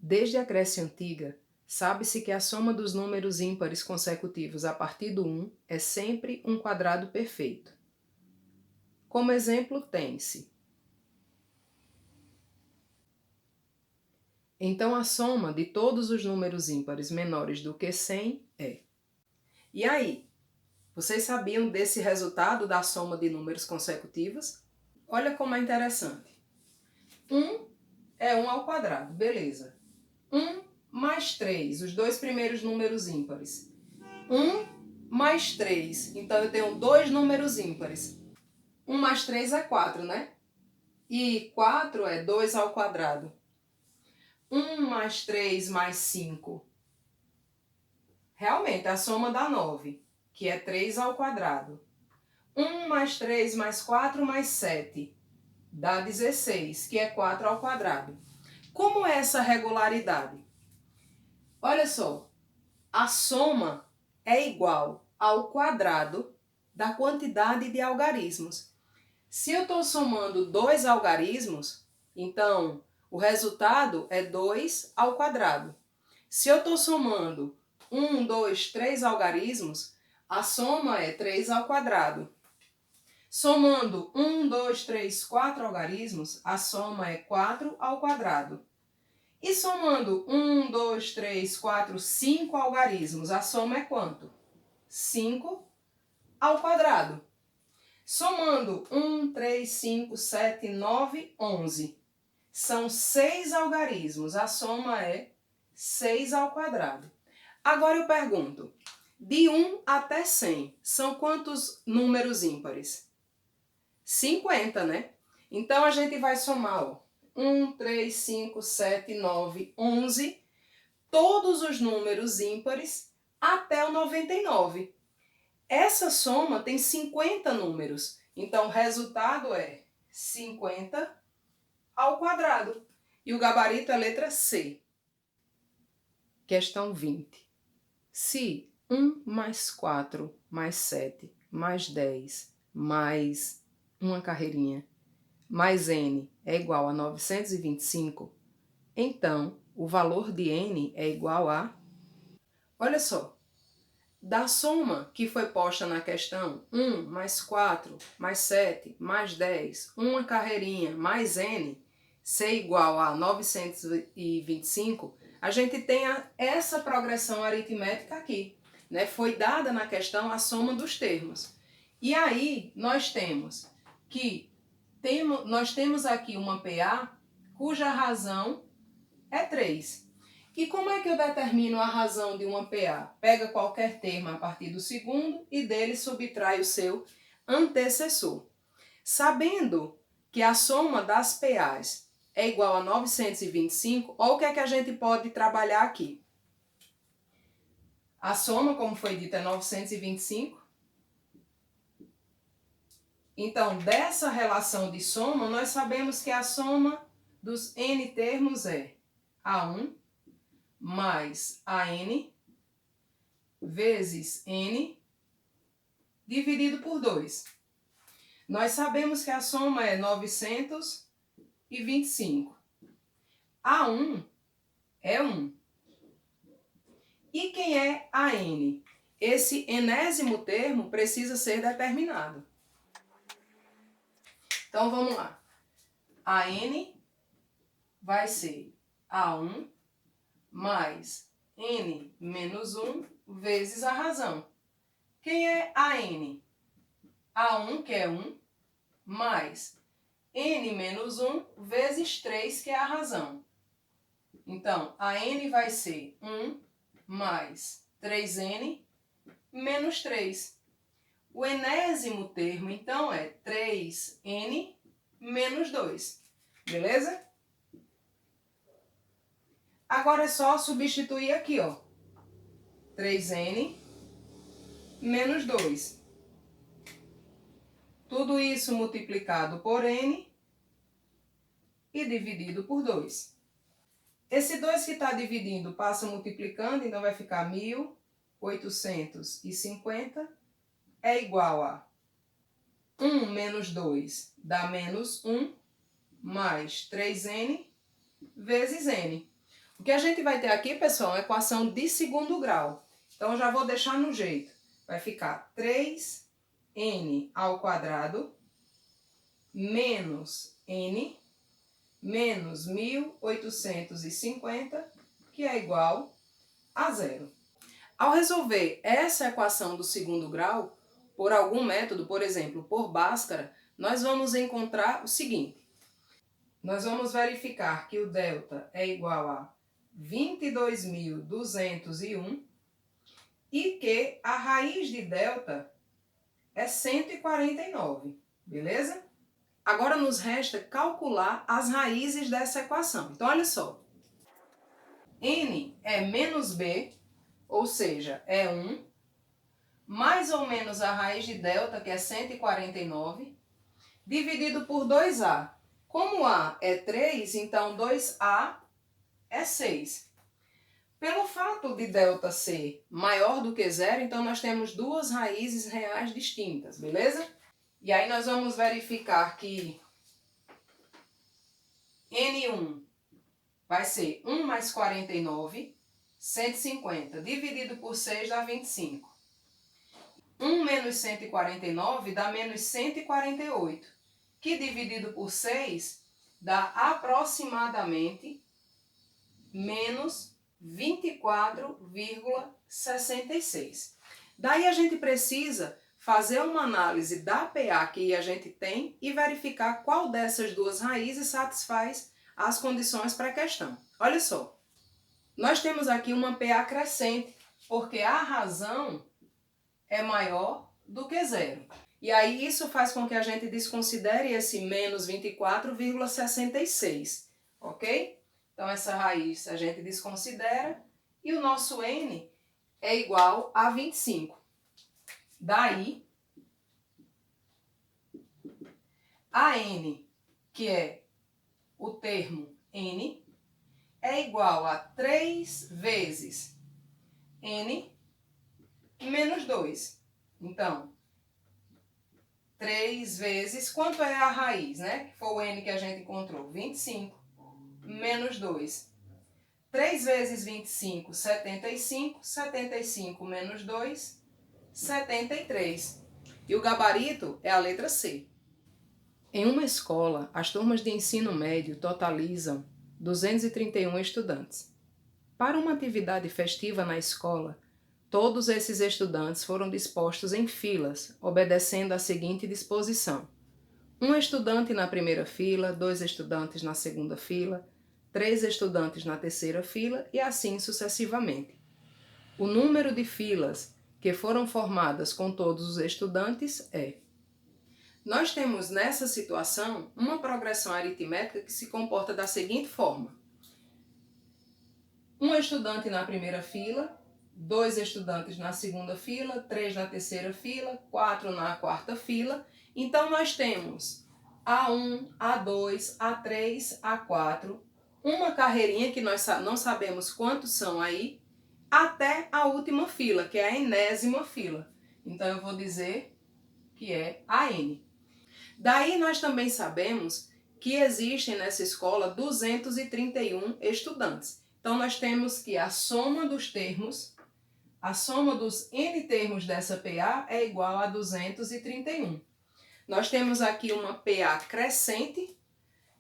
Desde a Grécia Antiga, sabe-se que a soma dos números ímpares consecutivos a partir do 1 é sempre um quadrado perfeito. Como exemplo, tem-se. Então, a soma de todos os números ímpares menores do que 100 é. E aí, vocês sabiam desse resultado da soma de números consecutivos? Olha como é interessante. 1 é 1 ao quadrado, beleza. 1 mais 3, os dois primeiros números ímpares. 1 mais 3, então eu tenho dois números ímpares. 1 mais 3 é 4, né? E 4 é 2 ao quadrado. 1 mais 3 mais 5. Realmente, a soma dá 9, que é 3 ao quadrado. 1 mais 3 mais 4 mais 7 dá 16, que é 4 ao quadrado. Como é essa regularidade? Olha só, a soma é igual ao quadrado da quantidade de algarismos. Se eu estou somando dois algarismos, então o resultado é 2 ao quadrado. Se eu estou somando 1, 2, 3 algarismos, a soma é 3 ao quadrado. Somando 1, 2, 3, 4 algarismos, a soma é 4 ao quadrado. E somando 1, 2, 3, 4, 5 algarismos, a soma é quanto? 5 ao quadrado. Somando 1, 3, 5, 7, 9, 11. São 6 algarismos, a soma é 6 ao quadrado. Agora eu pergunto, de 1 até 100, são quantos números ímpares? 50, né? Então a gente vai somar, ó, 1, 3, 5, 7, 9, 11, todos os números ímpares até o 99. Essa soma tem 50 números, então o resultado é 50 ao quadrado. E o gabarito é a letra C. Questão 20. Se 1 mais 4 mais 7 mais 10 mais uma carreirinha mais n é igual a 925, então o valor de n é igual a... Olha só, da soma que foi posta na questão, 1 mais 4 mais 7 mais 10, uma carreirinha mais n, ser igual a 925, a gente tem essa progressão aritmética aqui, né? Foi dada na questão a soma dos termos. E aí nós temos que nós temos aqui uma PA cuja razão é 3. E como é que eu determino a razão de uma PA? Pega qualquer termo a partir do segundo e dele subtrai o seu antecessor. Sabendo que a soma das PAs é igual a 925, olha o que é que a gente pode trabalhar aqui. A soma, como foi dito, é 925. Então, dessa relação de soma, nós sabemos que a soma dos n termos é A1 mais AN vezes N dividido por 2. Nós sabemos que a soma é 925. A1 é 1. E quem é AN? Esse enésimo termo precisa ser determinado. Então, vamos lá. AN vai ser A1 mais N menos 1 vezes a razão. Quem é AN? A1, que é 1, mais N menos 1 vezes 3, que é a razão. Então, a N vai ser 1 mais 3N menos 3. O enésimo termo, então, é 3N menos 2. Beleza? Agora é só substituir aqui, ó. 3N menos 2. Tudo isso multiplicado por N e dividido por 2. Esse 2 que está dividindo passa multiplicando, então vai ficar 1.850 é igual a 1 menos 2 dá menos 1 mais 3N vezes N. O que a gente vai ter aqui, pessoal, é uma equação de segundo grau. Então, eu já vou deixar no jeito. Vai ficar 3n ao quadrado menos n menos 1850, que é igual a zero. Ao resolver essa equação do segundo grau, por algum método, por exemplo, por Bhaskara, nós vamos encontrar o seguinte. Nós vamos verificar que o delta é igual a 22.201 e que a raiz de delta é 149, beleza? Agora nos resta calcular as raízes dessa equação. Então, olha só. N é menos B, ou seja, é 1, mais ou menos a raiz de delta, que é 149, dividido por 2A. Como A é 3, então 2A é 6. Pelo fato de delta ser maior do que zero, então nós temos duas raízes reais distintas, beleza? E aí nós vamos verificar que N1 vai ser 1 mais 49, 150, dividido por 6 dá 25. 1 menos 149 dá menos 148, que dividido por 6 dá aproximadamente menos 24,66. Daí a gente precisa fazer uma análise da PA que a gente tem e verificar qual dessas duas raízes satisfaz as condições para a questão. Olha só, nós temos aqui uma PA crescente, porque a razão é maior do que zero. E aí isso faz com que a gente desconsidere esse menos 24,66, ok? Então essa raiz a gente desconsidera e o nosso n é igual a 25. Daí, a n, que é o termo n, é igual a 3 vezes n menos 2. Então, 3 vezes, quanto é a raiz, né? Que foi o n que a gente encontrou, 25, menos 2. 3 vezes 25, 75. 75 menos 2, 73. E o gabarito é a letra C. Em uma escola, as turmas de ensino médio totalizam 231 estudantes. Para uma atividade festiva na escola, todos esses estudantes foram dispostos em filas, obedecendo à seguinte disposição: um estudante na primeira fila, 2 estudantes na segunda fila, 3 estudantes na terceira fila e assim sucessivamente. O número de filas que foram formadas com todos os estudantes é. Nós temos nessa situação uma progressão aritmética que se comporta da seguinte forma: um estudante na primeira fila, 2 estudantes na segunda fila, 3 na terceira fila, 4 na quarta fila. Então nós temos A1, A2, A3, A4, uma carreirinha que nós não sabemos quantos são aí, até a última fila, que é a enésima fila. Então eu vou dizer que é AN. Daí nós também sabemos que existem nessa escola 231 estudantes. Então nós temos que a soma dos termos, a soma dos N termos dessa PA é igual a 231. Nós temos aqui uma PA crescente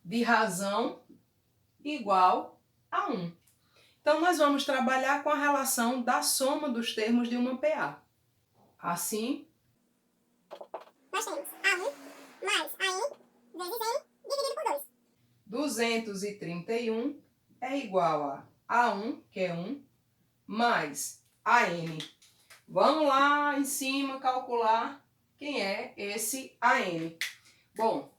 de razão igual a 1. Então nós vamos trabalhar com a relação da soma dos termos de uma PA. Assim, nós temos A1 mais AN vezes N dividido por 2. 231 é igual a A1, que é 1, mais AN. Vamos lá em cima calcular quem é esse AN. Bom,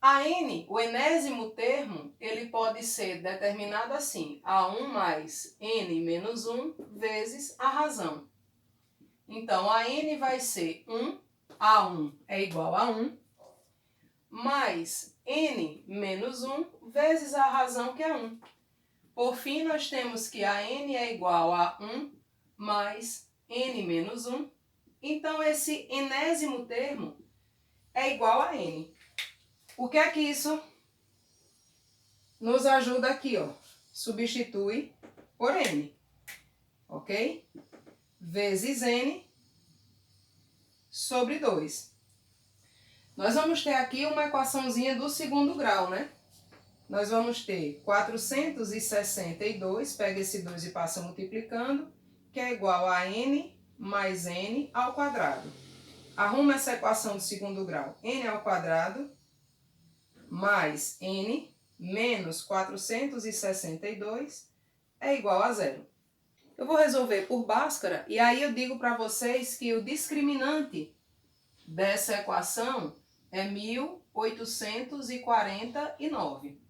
AN, o enésimo termo, ele pode ser determinado assim: A1 mais N menos 1 vezes a razão. Então, AN vai ser 1, A1 é igual a 1, mais N menos 1 vezes a razão, que é 1. Por fim, nós temos que a N é igual a 1 mais N menos 1. Então, esse enésimo termo é igual a N. O que é que isso nos ajuda aqui, ó? substitui por n, ok? Vezes n sobre 2. Nós vamos ter aqui uma equaçãozinha do segundo grau, né? Nós vamos ter 462, pega esse 2 e passa multiplicando, que é igual a n mais n ao quadrado. Arruma essa equação do segundo grau. N ao quadrado mais n menos 462 é igual a 0. Eu vou resolver por Bhaskara e aí eu digo para vocês que o discriminante dessa equação é 1849,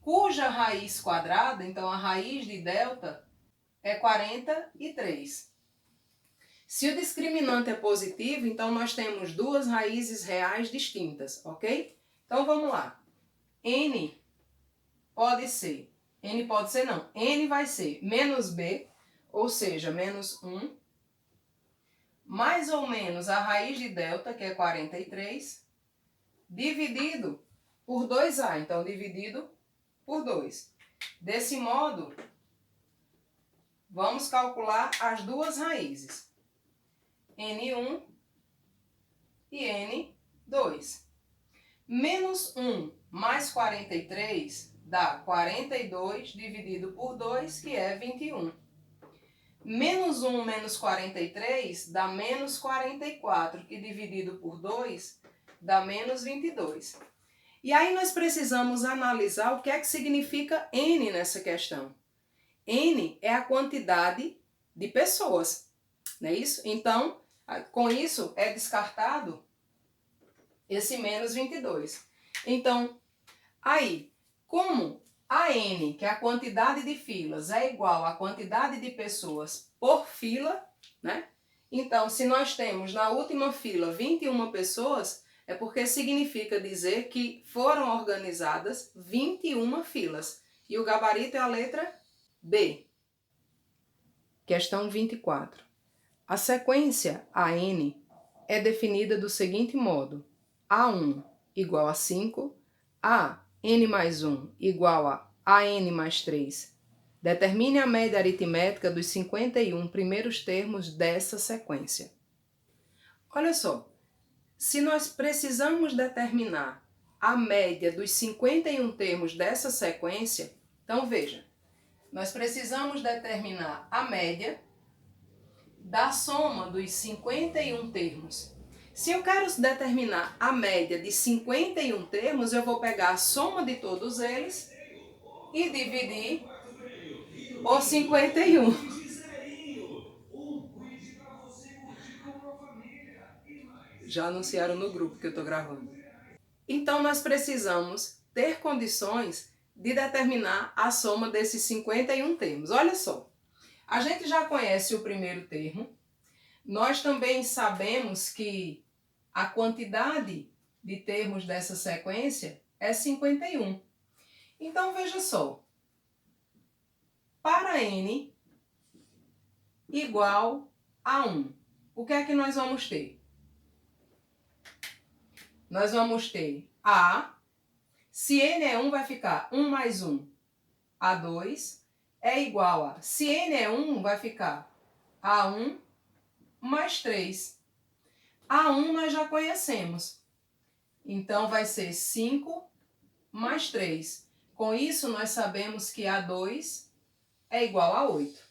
cuja raiz quadrada, então a raiz de delta, é 43. Se o discriminante é positivo, então nós temos duas raízes reais distintas, ok? Então vamos lá. N pode ser não, N vai ser menos B, ou seja, menos 1, mais ou menos a raiz de delta, que é 43, dividido por 2A, então dividido por 2. Desse modo, vamos calcular as duas raízes, N1 e N2. Menos 1 mais 43 dá 42 dividido por 2, que é 21. Menos 1 menos 43 dá menos 44, que dividido por 2 dá menos 22. E aí nós precisamos analisar o que é que significa N nessa questão. N é a quantidade de pessoas, não é isso? Então, com isso é descartado esse menos 22. Então, aí, como a N, que é a quantidade de filas, é igual à quantidade de pessoas por fila, né? Então, se nós temos na última fila 21 pessoas, é porque significa dizer que foram organizadas 21 filas. E o gabarito é a letra B. Questão 24. A sequência AN é definida do seguinte modo: A1 igual a 5, a n mais 1 igual a n mais 3. Determine a média aritmética dos 51 primeiros termos dessa sequência. Olha só, se nós precisamos determinar a média dos 51 termos dessa sequência, então veja, nós precisamos determinar a média da soma dos 51 termos. Se eu quero determinar a média de 51 termos, eu vou pegar a soma de todos eles e dividir por 51. Já anunciaram no grupo que eu estou gravando. Então, nós precisamos ter condições de determinar a soma desses 51 termos. Olha só, a gente já conhece o primeiro termo. Nós também sabemos que a quantidade de termos dessa sequência é 51. Então, veja só. Para n igual a 1, o que é que nós vamos ter? Nós vamos ter A, se n é 1, vai ficar 1 mais 1, A2, é igual a, se n é 1, vai ficar A1 mais 3. A1 nós já conhecemos, então vai ser 5 mais 3. Com isso, nós sabemos que A2 é igual a 8.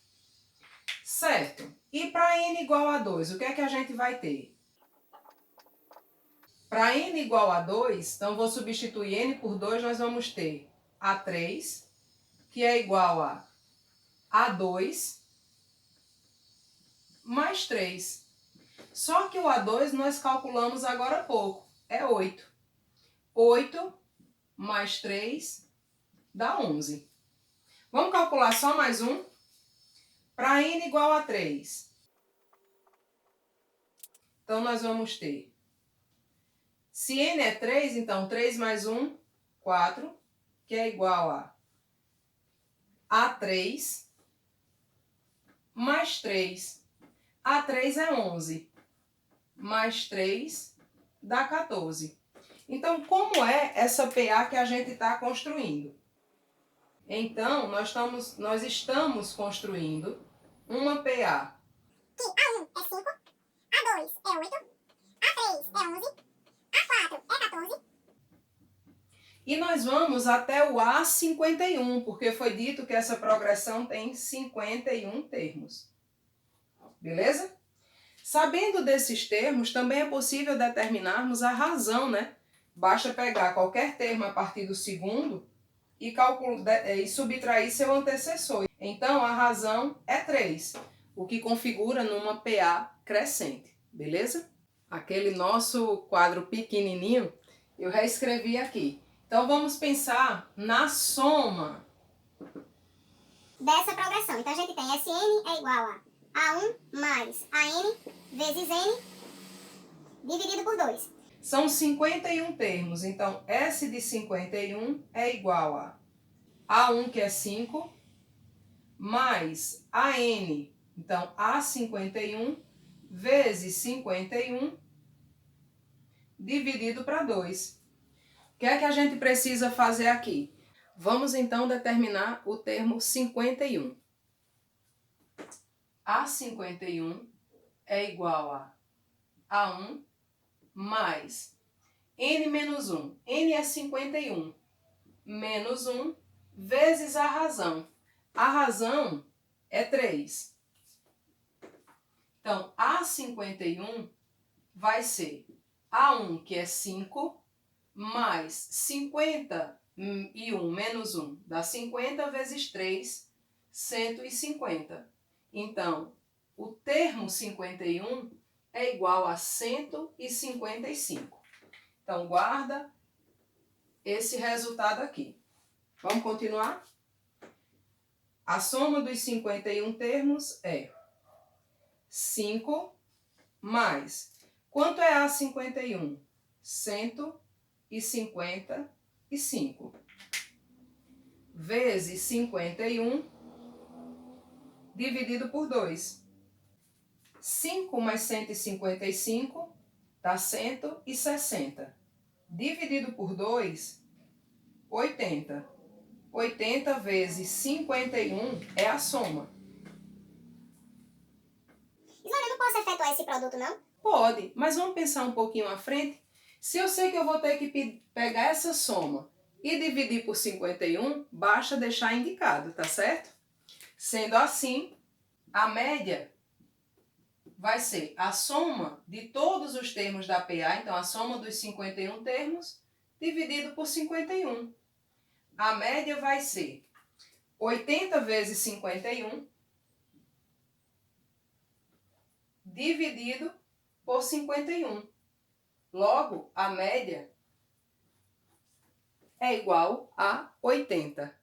Certo? E para n igual a 2, o que é que a gente vai ter? Para n igual a 2, então vou substituir n por 2, nós vamos ter A3, que é igual a A2 mais 3. Só que o A2 nós calculamos agora há pouco, é 8. 8 mais 3 dá 11. Vamos calcular só mais um? Para n igual a 3. Então, nós vamos ter, se n é 3, então 3 mais 1, 4, que é igual a A3 mais 3. A3 é 11, mais 3 dá 14. Então, como é essa PA que a gente está construindo? Então, nós estamos construindo uma PA. Que A1 é 5, A2 é 8, A3 é 11, A4 é 14. E nós vamos até o A51, porque foi dito que essa progressão tem 51 termos. Beleza? Sabendo desses termos, também é possível determinarmos a razão, né? Basta pegar qualquer termo a partir do segundo e subtrair seu antecessor. Então, a razão é 3, o que configura numa PA crescente. Beleza? Aquele nosso quadro pequenininho, eu reescrevi aqui. Então, vamos pensar na soma Dessa progressão. Então, a gente tem Sn é igual a A1 mais AN vezes N dividido por 2. São 51 termos, então S de 51 é igual a A1, que é 5, mais AN, então A51, vezes 51, dividido para 2. O que é que a gente precisa fazer aqui? Vamos então determinar o termo 51. A51 é igual a A1 mais N menos 1. N é 51. Menos 1 vezes a razão. A razão é 3. Então, A51 vai ser A1, que é 5, mais 51 menos 1 dá 50 vezes 3, 150. Então, o termo 51 é igual a 155. Então, guarda esse resultado aqui. Vamos continuar? A soma dos 51 termos é 5 mais... Quanto é A51? 155. Vezes 51 dividido por 2. 5 mais 155 dá 160. Dividido por 2, 80. 80 vezes 51 é a soma. Islane, eu não posso efetuar esse produto, não? Pode, mas vamos pensar um pouquinho à frente. Se eu sei que eu vou ter que pegar essa soma e dividir por 51, basta deixar indicado, tá certo? Sendo assim, a média vai ser a soma de todos os termos da PA, então a soma dos 51 termos, dividido por 51. A média vai ser 80 vezes 51, dividido por 51. Logo, a média é igual a 80.